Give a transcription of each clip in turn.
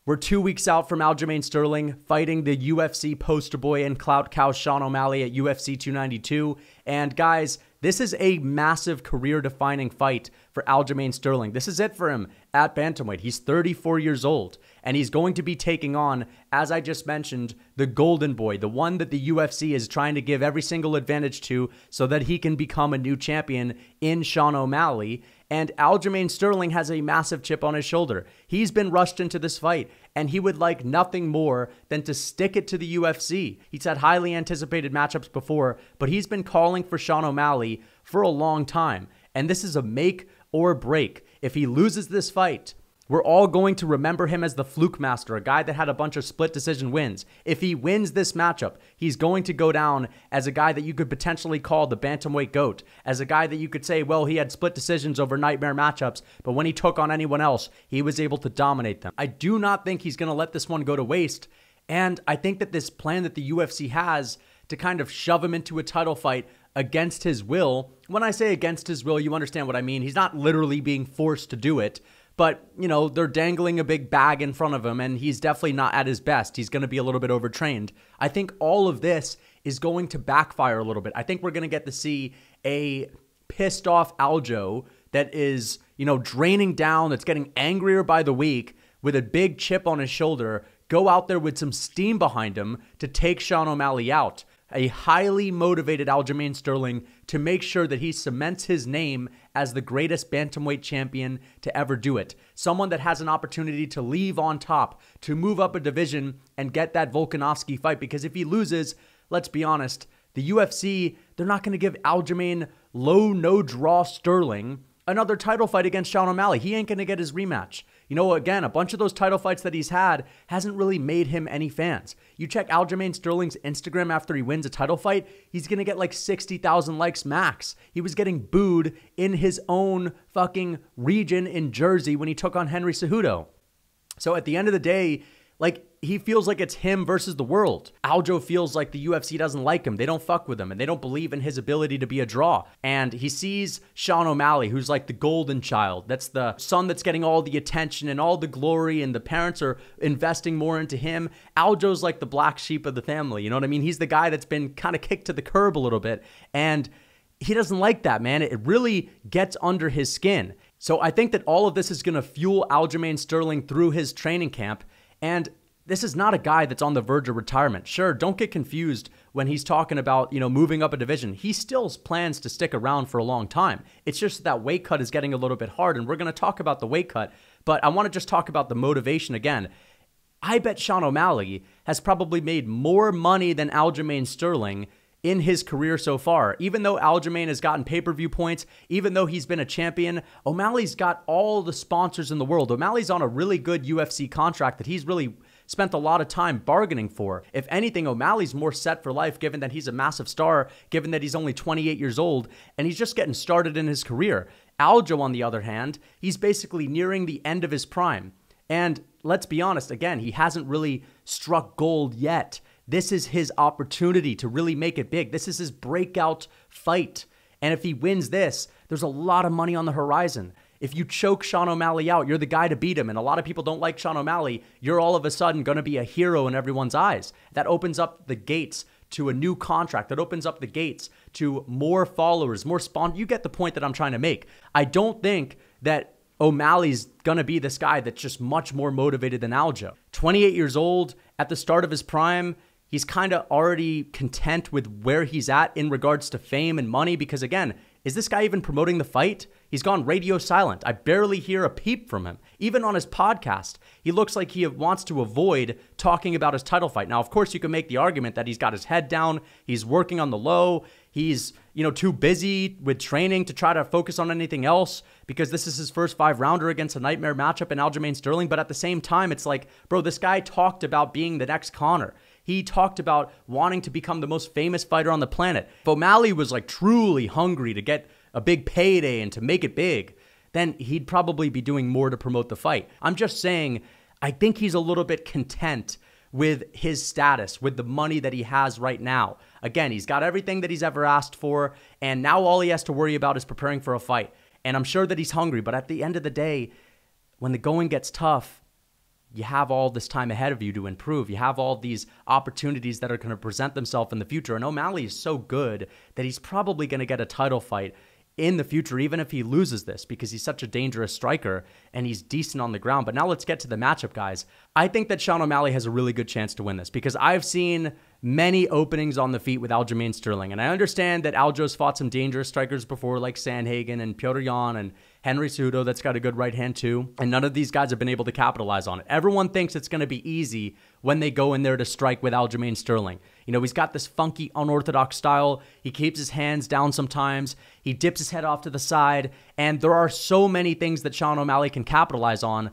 We're 2 weeks out from Aljamain Sterling fighting the UFC poster boy and clout cow Sean O'Malley at UFC 292. And guys, this is a massive career-defining fight for Aljamain Sterling. This is it for him at bantamweight. He's 34 years old, and he's going to be taking on, as I just mentioned, the golden boy, the one that the UFC is trying to give every single advantage to so that he can become a new champion in Sean O'Malley. And Aljamain Sterling has a massive chip on his shoulder. He's been rushed into this fight, and he would like nothing more than to stick it to the UFC. He's had highly anticipated matchups before, but he's been calling for Sean O'Malley for a long time. And this is a make or break. If he loses this fight, we're all going to remember him as the fluke master, a guy that had a bunch of split decision wins. If he wins this matchup, he's going to go down as a guy that you could potentially call the bantamweight GOAT, as a guy that you could say, well, he had split decisions over nightmare matchups, but when he took on anyone else, he was able to dominate them. I do not think he's going to let this one go to waste, and I think that this plan that the UFC has to kind of shove him into a title fight against his will, when I say against his will, you understand what I mean. He's not literally being forced to do it. But, you know, they're dangling a big bag in front of him, and he's definitely not at his best. He's going to be a little bit overtrained. I think all of this is going to backfire a little bit. I think we're going to get to see a pissed off Aljo that is, you know, draining down, that's getting angrier by the week with a big chip on his shoulder, go out there with some steam behind him to take Sean O'Malley out. A highly motivated Aljamain Sterling to make sure that he cements his name as the greatest bantamweight champion to ever do it. Someone that has an opportunity to leave on top, to move up a division and get that Volkanovski fight. Because if he loses, let's be honest, the UFC, they're not going to give Aljamain low no-draw Sterling another title fight against Sean O'Malley. He ain't going to get his rematch. You know, again, a bunch of those title fights that he's had hasn't really made him any fans. You check Aljamain Sterling's Instagram after he wins a title fight, he's going to get like 60,000 likes max. He was getting booed in his own fucking region in Jersey when he took on Henry Cejudo. So at the end of the day, like, he feels like it's him versus the world. Aljo feels like the UFC doesn't like him. They don't fuck with him, and they don't believe in his ability to be a draw. And he sees Sean O'Malley, who's like the golden child. That's the son that's getting all the attention and all the glory, and the parents are investing more into him. Aljo's like the black sheep of the family, you know what I mean? He's the guy that's been kind of kicked to the curb a little bit, and he doesn't like that, man. It really gets under his skin. So I think that all of this is going to fuel Aljamain Sterling through his training camp. And this is not a guy that's on the verge of retirement. Sure, don't get confused when he's talking about, you know, moving up a division. He still plans to stick around for a long time. It's just that weight cut is getting a little bit hard, and we're going to talk about the weight cut, but I want to just talk about the motivation again. I bet Sean O'Malley has probably made more money than Aljamain Sterling in his career so far. Even though Aljamain has gotten pay-per-view points, even though he's been a champion, O'Malley's got all the sponsors in the world. O'Malley's on a really good UFC contract that he's really spent a lot of time bargaining for. If anything, O'Malley's more set for life given that he's a massive star, given that he's only 28 years old, and he's just getting started in his career. Aljo, on the other hand, he's basically nearing the end of his prime. And let's be honest, again, he hasn't really struck gold yet. This is his opportunity to really make it big. This is his breakout fight. And if he wins this, there's a lot of money on the horizon. If you choke Sean O'Malley out, you're the guy to beat him. And a lot of people don't like Sean O'Malley. You're all of a sudden going to be a hero in everyone's eyes. That opens up the gates to a new contract. That opens up the gates to more followers, more sponsors. You get the point that I'm trying to make. I don't think that O'Malley's going to be this guy that's just much more motivated than Aljo. 28 years old, at the start of his prime, he's kind of already content with where he's at in regards to fame and money because, again, is this guy even promoting the fight? He's gone radio silent. I barely hear a peep from him. Even on his podcast, he looks like he wants to avoid talking about his title fight. Now, of course, you can make the argument that he's got his head down, he's working on the low, he's, you know, too busy with training to try to focus on anything else because this is his first 5-rounder against a nightmare matchup in Aljamain Sterling. But at the same time, it's like, bro, this guy talked about being the next Conor. He talked about wanting to become the most famous fighter on the planet. If O'Malley was like truly hungry to get a big payday and to make it big, then he'd probably be doing more to promote the fight. I'm just saying, I think he's a little bit content with his status, with the money that he has right now. Again, he's got everything that he's ever asked for, and now all he has to worry about is preparing for a fight. And I'm sure that he's hungry, but at the end of the day, when the going gets tough, you have all this time ahead of you to improve. You have all these opportunities that are going to present themselves in the future. And O'Malley is so good that he's probably going to get a title fight in the future, even if he loses this, because he's such a dangerous striker and he's decent on the ground. But now let's get to the matchup, guys. I think that Sean O'Malley has a really good chance to win this because I've seen many openings on the feet with Aljamain Sterling. And I understand that Aljo's fought some dangerous strikers before, like Sandhagen and Petr Yan and Henry Cejudo that's got a good right hand too. And none of these guys have been able to capitalize on it. Everyone thinks it's going to be easy when they go in there to strike with Aljamain Sterling. You know, he's got this funky, unorthodox style. He keeps his hands down sometimes. He dips his head off to the side. And there are so many things that Sean O'Malley can capitalize on,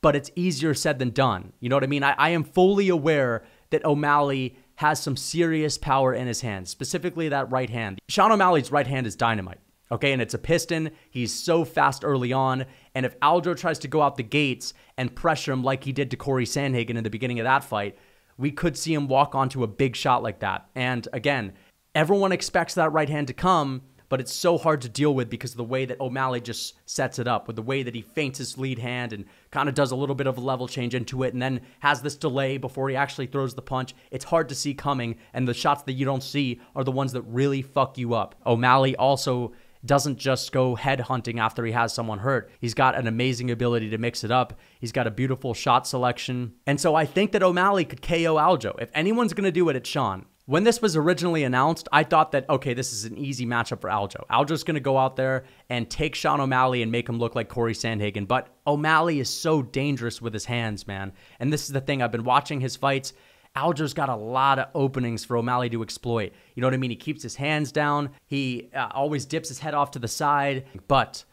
but it's easier said than done. You know what I mean? I am fully aware that O'Malley has some serious power in his hands, specifically that right hand. Sean O'Malley's right hand is dynamite. Okay, and it's a piston. He's so fast early on. And if Aljo tries to go out the gates and pressure him like he did to Corey Sandhagen in the beginning of that fight, we could see him walk onto a big shot like that. And again, everyone expects that right hand to come, but it's so hard to deal with because of the way that O'Malley just sets it up, with the way that he feints his lead hand and kind of does a little bit of a level change into it and then has this delay before he actually throws the punch. It's hard to see coming, and the shots that you don't see are the ones that really fuck you up. O'Malley also doesn't just go head hunting after he has someone hurt. He's got an amazing ability to mix it up. He's got a beautiful shot selection. And so I think that O'Malley could KO Aljo. If anyone's going to do it, it's Sean. When this was originally announced, I thought that, okay, this is an easy matchup for Aljo. Aljo's going to go out there and take Sean O'Malley and make him look like Corey Sandhagen. But O'Malley is so dangerous with his hands, man. And this is the thing. I've been watching his fights. Aljo's got a lot of openings for O'Malley to exploit. You know what I mean? He keeps his hands down. He always dips his head off to the side. But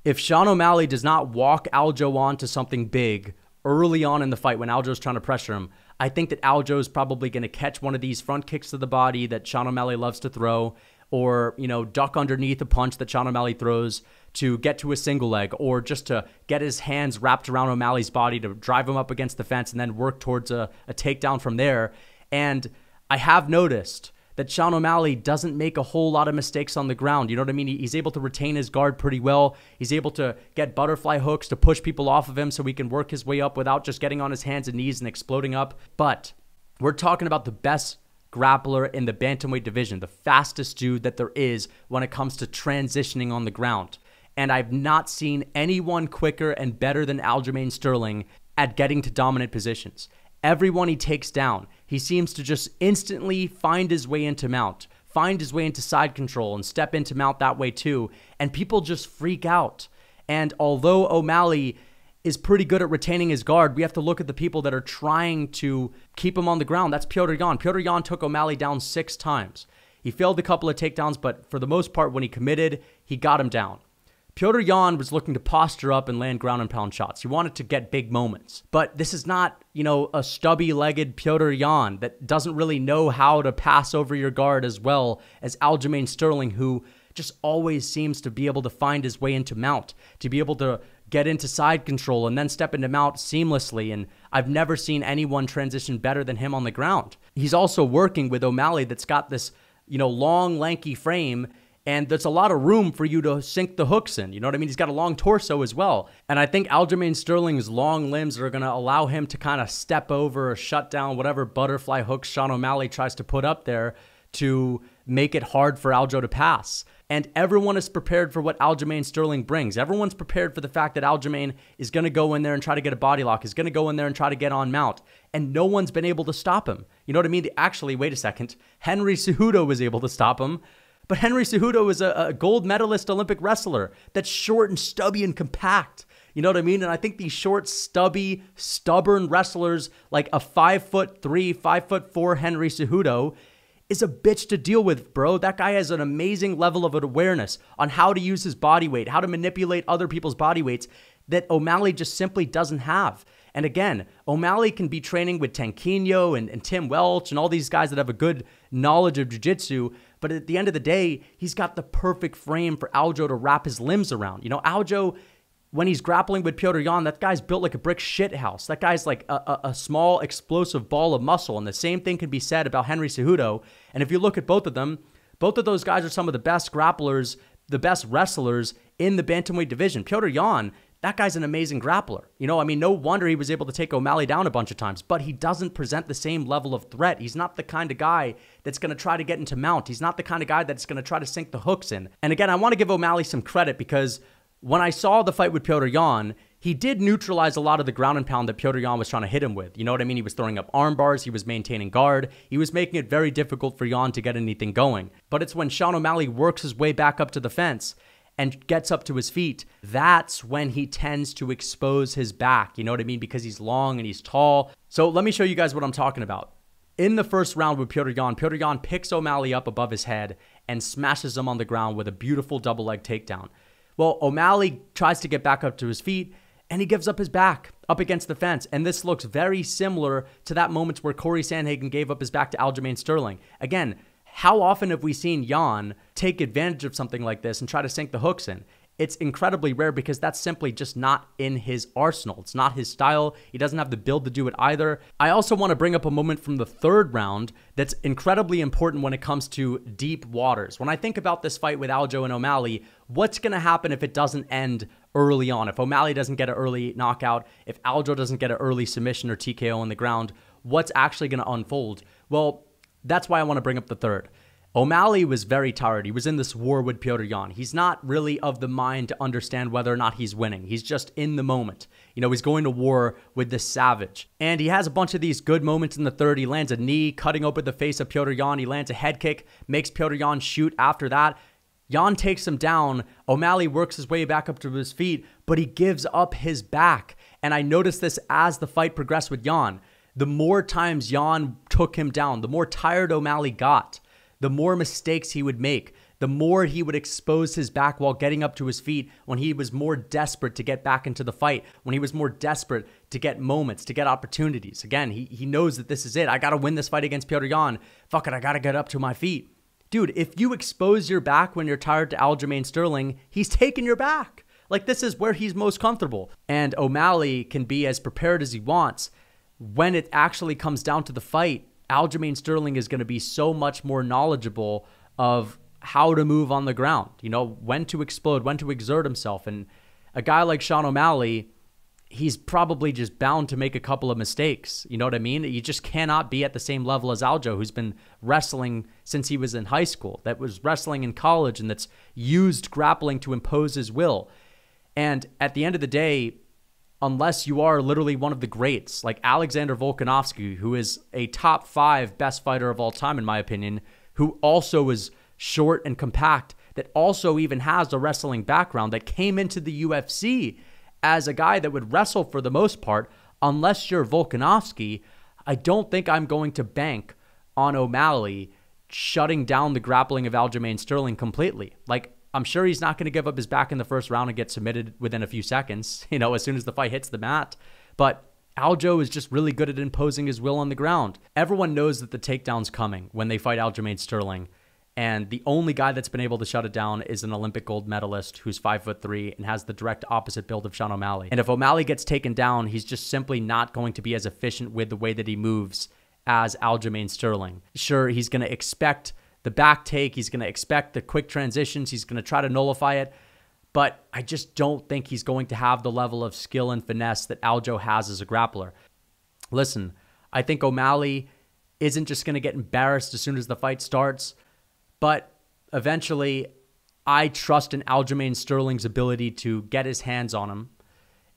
if Sean O'Malley does not walk Aljo onto something big early on in the fight when Aljo's trying to pressure him, I think that Aljo's probably going to catch one of these front kicks to the body that Sean O'Malley loves to throw, or, you know, duck underneath a punch that Sean O'Malley throws to get to a single leg, or just to get his hands wrapped around O'Malley's body to drive him up against the fence and then work towards a takedown from there. And I have noticed that Sean O'Malley doesn't make a whole lot of mistakes on the ground. You know what I mean? He's able to retain his guard pretty well. He's able to get butterfly hooks to push people off of him so he can work his way up without just getting on his hands and knees and exploding up. But we're talking about the best grappler in the bantamweight division, the fastest dude that there is when it comes to transitioning on the ground. And I've not seen anyone quicker and better than Aljamain Sterling at getting to dominant positions. Everyone he takes down, he seems to just instantly find his way into mount, find his way into side control and step into mount that way too. And people just freak out. And although O'Malley is pretty good at retaining his guard, we have to look at the people that are trying to keep him on the ground. That's Petr Yan. Petr Yan took O'Malley down 6 times. He failed a couple of takedowns, but for the most part, when he committed, he got him down. Petr Yan was looking to posture up and land ground and pound shots. He wanted to get big moments. But this is not, you know, a stubby-legged Petr Yan that doesn't really know how to pass over your guard as well as Aljamain Sterling, who just always seems to be able to find his way into mount, to be able to get into side control and then step into mount seamlessly. And I've never seen anyone transition better than him on the ground. He's also working with O'Malley that's got this, you know, long, lanky frame, and there's a lot of room for you to sink the hooks in. You know what I mean? He's got a long torso as well. And I think Aljamain Sterling's long limbs are going to allow him to kind of step over or shut down whatever butterfly hooks Sean O'Malley tries to put up there to make it hard for Aljo to pass. And everyone is prepared for what Aljamain Sterling brings. Everyone's prepared for the fact that Aljamain is going to go in there and try to get a body lock, is going to go in there and try to get on mount. And no one's been able to stop him. You know what I mean? Actually, wait a second. Henry Cejudo was able to stop him. But Henry Cejudo is a gold medalist Olympic wrestler that's short and stubby and compact. You know what I mean? And I think these short, stubby, stubborn wrestlers like a 5'3", 5'4" Henry Cejudo is a bitch to deal with, bro. That guy has an amazing level of awareness on how to use his body weight, how to manipulate other people's body weights that O'Malley just simply doesn't have. And again, O'Malley can be training with Tanquinho and Tim Welch and all these guys that have a good knowledge of jiu-jitsu, but at the end of the day, he's got the perfect frame for Aljo to wrap his limbs around. You know, Aljo, when he's grappling with Petr Yan, that guy's built like a brick shit house. That guy's like a small, explosive ball of muscle, and the same thing can be said about Henry Cejudo. And if you look at both of them, both of those guys are some of the best grapplers, the best wrestlers in the bantamweight division. Petr Yan that guy's an amazing grappler. You know, I mean, no wonder he was able to take O'Malley down a bunch of times, but he doesn't present the same level of threat. He's not the kind of guy that's going to try to get into mount. He's not the kind of guy that's going to try to sink the hooks in. And again, I want to give O'Malley some credit because when I saw the fight with Petr Yan, he did neutralize a lot of the ground and pound that Petr Yan was trying to hit him with. You know what I mean? He was throwing up arm bars. He was maintaining guard. He was making it very difficult for Yan to get anything going. But it's when Sean O'Malley works his way back up to the fence and gets up to his feet, that's when he tends to expose his back. You know what I mean? Because he's long and he's tall. So let me show you guys what I'm talking about. In the first round with Petr Yan picks O'Malley up above his head and smashes him on the ground with a beautiful double leg takedown. Well, O'Malley tries to get back up to his feet, and he gives up his back up against the fence. And this looks very similar to that moment where Corey Sandhagen gave up his back to Aljamain Sterling. Again, how often have we seen Yan take advantage of something like this and try to sink the hooks in? It's incredibly rare because that's simply just not in his arsenal. It's not his style. He doesn't have the build to do it either. I also want to bring up a moment from the third round that's incredibly important when it comes to deep waters. When I think about this fight with Aljo and O'Malley, what's going to happen if it doesn't end early on? If O'Malley doesn't get an early knockout, if Aljo doesn't get an early submission or TKO on the ground, what's actually going to unfold? Well, that's why I want to bring up the third. O'Malley was very tired. He was in this war with Petr Yan. He's not really of the mind to understand whether or not he's winning. He's just in the moment. You know, he's going to war with this savage. And he has a bunch of these good moments in the third. He lands a knee, cutting open the face of Petr Yan. He lands a head kick, makes Petr Yan shoot after that. Yan takes him down. O'Malley works his way back up to his feet, but he gives up his back. And I noticed this as the fight progressed with Yan. The more times Yan took him down, the more tired O'Malley got, the more mistakes he would make, the more he would expose his back while getting up to his feet when he was more desperate to get back into the fight, when he was more desperate to get moments, to get opportunities. Again, he knows that this is it. I got to win this fight against Petr Yan. Fuck it, I got to get up to my feet. Dude, if you expose your back when you're tired to Aljamain Sterling, he's taking your back. Like, this is where he's most comfortable. And O'Malley can be as prepared as he wants. When it actually comes down to the fight, Aljamain Sterling is going to be so much more knowledgeable of how to move on the ground, you know, when to explode, when to exert himself. And a guy like Sean O'Malley, he's probably just bound to make a couple of mistakes. You know what I mean? You just cannot be at the same level as Aljo, who's been wrestling since he was in high school, that was wrestling in college, and that's used grappling to impose his will. And at the end of the day, unless you are literally one of the greats, like Alexander Volkanovski, who is a top 5 best fighter of all time, in my opinion, who also is short and compact, that also even has a wrestling background, that came into the UFC as a guy that would wrestle for the most part, unless you're Volkanovski, I don't think I'm going to bank on O'Malley shutting down the grappling of Aljamain Sterling completely. Like, I'm sure he's not going to give up his back in the first round and get submitted within a few seconds, you know, as soon as the fight hits the mat. But Aljo is just really good at imposing his will on the ground. Everyone knows that the takedown's coming when they fight Aljamain Sterling. And the only guy that's been able to shut it down is an Olympic gold medalist who's 5'3" and has the direct opposite build of Sean O'Malley. And if O'Malley gets taken down, he's just simply not going to be as efficient with the way that he moves as Aljamain Sterling. Sure, he's going to expect the back take, he's going to expect the quick transitions, he's going to try to nullify it, but I just don't think he's going to have the level of skill and finesse that Aljo has as a grappler. Listen, I think O'Malley isn't just going to get embarrassed as soon as the fight starts, but eventually I trust in Aljamain Sterling's ability to get his hands on him,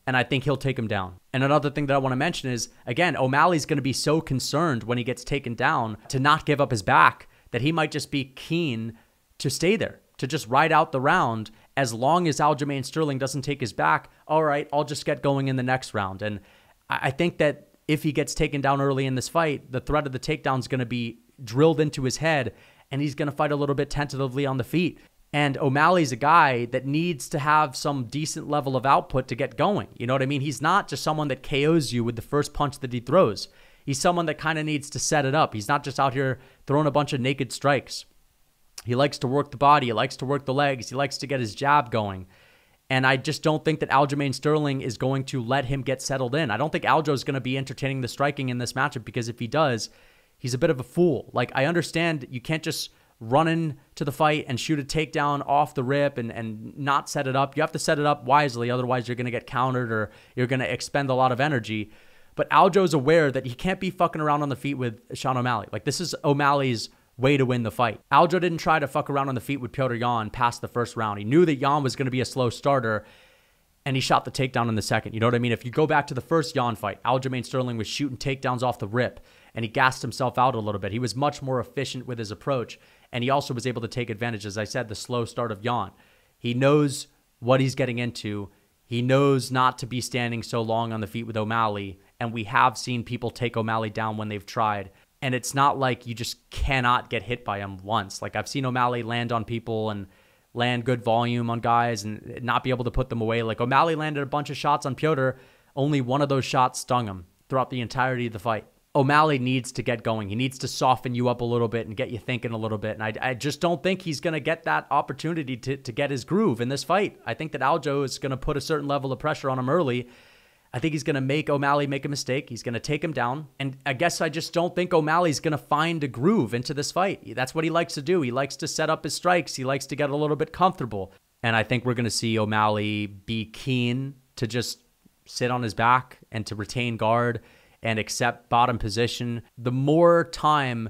and I think he'll take him down. And another thing that I want to mention is, again, O'Malley's going to be so concerned when he gets taken down to not give up his back that he might just be keen to stay there, to just ride out the round. As long as Aljamain Sterling doesn't take his back, all right, I'll just get going in the next round. And I think that if he gets taken down early in this fight, the threat of the takedown is going to be drilled into his head, and he's going to fight a little bit tentatively on the feet. And O'Malley's a guy that needs to have some decent level of output to get going. You know what I mean? He's not just someone that KOs you with the first punch that he throws. He's someone that kind of needs to set it up. He's not just out here throwing a bunch of naked strikes. He likes to work the body. He likes to work the legs. He likes to get his jab going. And I just don't think that Aljamain Sterling is going to let him get settled in. I don't think Aljo is going to be entertaining the striking in this matchup, because if he does, he's a bit of a fool. Like, I understand you can't just run into the fight and shoot a takedown off the rip and not set it up. You have to set it up wisely, otherwise you're going to get countered or you're going to expend a lot of energy. But Aljo's aware that he can't be fucking around on the feet with Sean O'Malley. Like, this is O'Malley's way to win the fight. Aljo didn't try to fuck around on the feet with Petr Yan past the first round. He knew that Yan was going to be a slow starter, and he shot the takedown in the second. You know what I mean? If you go back to the first Yan fight, Aljamain Sterling was shooting takedowns off the rip, and he gassed himself out a little bit. He was much more efficient with his approach, and he also was able to take advantage, as I said, the slow start of Yan. He knows what he's getting into. He knows not to be standing so long on the feet with O'Malley, and we have seen people take O'Malley down when they've tried. And it's not like you just cannot get hit by him once. Like, I've seen O'Malley land on people and land good volume on guys and not be able to put them away. Like, O'Malley landed a bunch of shots on Petr. Only one of those shots stung him throughout the entirety of the fight. O'Malley needs to get going. He needs to soften you up a little bit and get you thinking a little bit. And I just don't think he's going to get that opportunity to get his groove in this fight. I think that Aljo is going to put a certain level of pressure on him early. I think he's going to make O'Malley make a mistake. He's going to take him down. And I guess I just don't think O'Malley's going to find a groove into this fight. That's what he likes to do. He likes to set up his strikes. He likes to get a little bit comfortable. And I think we're going to see O'Malley be keen to just sit on his back and to retain guard and accept bottom position. The more time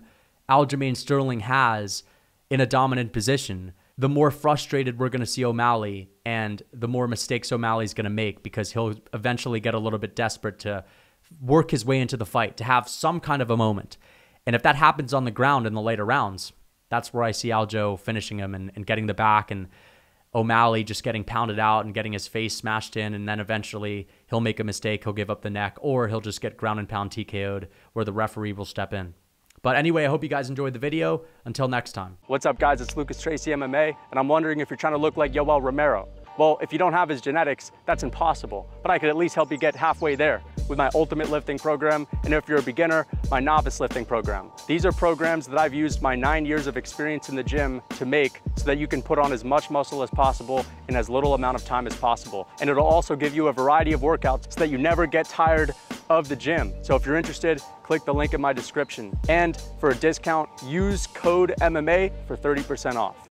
Aljamain Sterling has in a dominant position, the more frustrated we're going to see O'Malley and the more mistakes O'Malley's going to make, because he'll eventually get a little bit desperate to work his way into the fight, to have some kind of a moment. And if that happens on the ground in the later rounds, that's where I see Aljo finishing him and getting the back, and O'Malley just getting pounded out and getting his face smashed in, and then eventually he'll make a mistake, he'll give up the neck, or he'll just get ground and pound TKO'd where the referee will step in. But anyway, I hope you guys enjoyed the video. Until next time. What's up, guys? It's Lucas Tracy MMA, and I'm wondering if you're trying to look like Yoel Romero. Well, if you don't have his genetics, that's impossible, but I could at least help you get halfway there with my Ultimate Lifting program, and if you're a beginner, my Novice Lifting program. These are programs that I've used my 9 years of experience in the gym to make so that you can put on as much muscle as possible in as little amount of time as possible. And it'll also give you a variety of workouts so that you never get tired of the gym. So if you're interested, click the link in my description. And for a discount, use code MMA for 30% off.